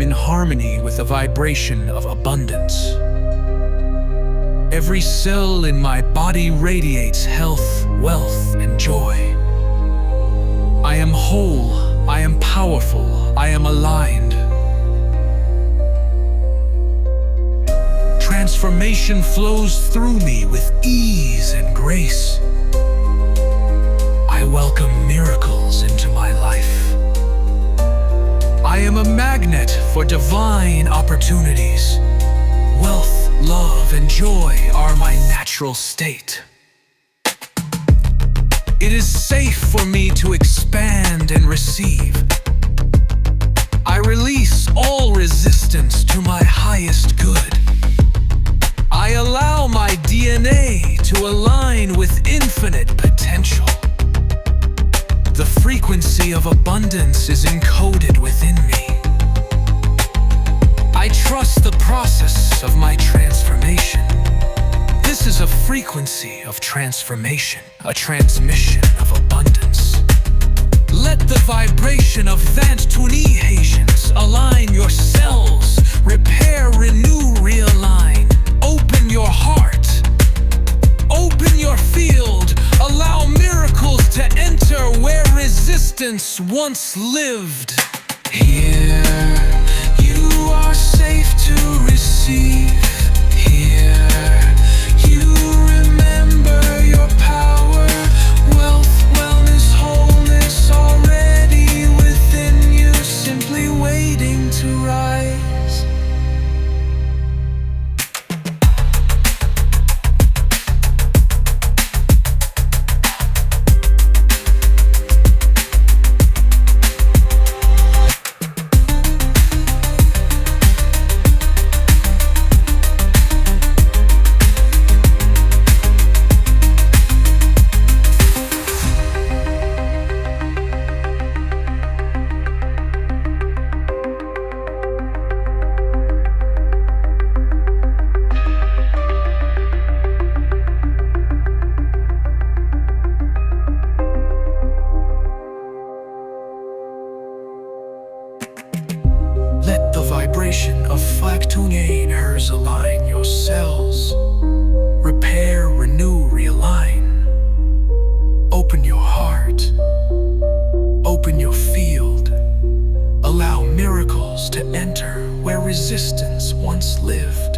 in harmony with the vibration of abundance. Every cell in my body radiates health, wealth, and joy. I am whole, I am powerful, I am aligned. Transformation flows through me with ease and grace. I welcome miracles into my life. I am a magnet for divine opportunities. Wealth, love, and joy are my natural state. It is safe for me to expand and receive. I release all resistance to my highest good. I allow my DNA to align with infinite potential. The frequency of abundance is encoded within me. I trust the process of my transformation. This is a frequency of transformation, a transmission of abundance. Let the vibration of Vant-Tunihations align your cells, repair, renew, realign. Open your heart, open your field, allow miracles to enter where resistance once lived. Here, you are safe to receive. Here, you remember your power, wealth, wellness, wholeness already within you, simply waiting to rise. Let the vibration of Frequara align your cells. Repair, renew, realign. Open your heart. Open your field. Allow miracles to enter where resistance once lived.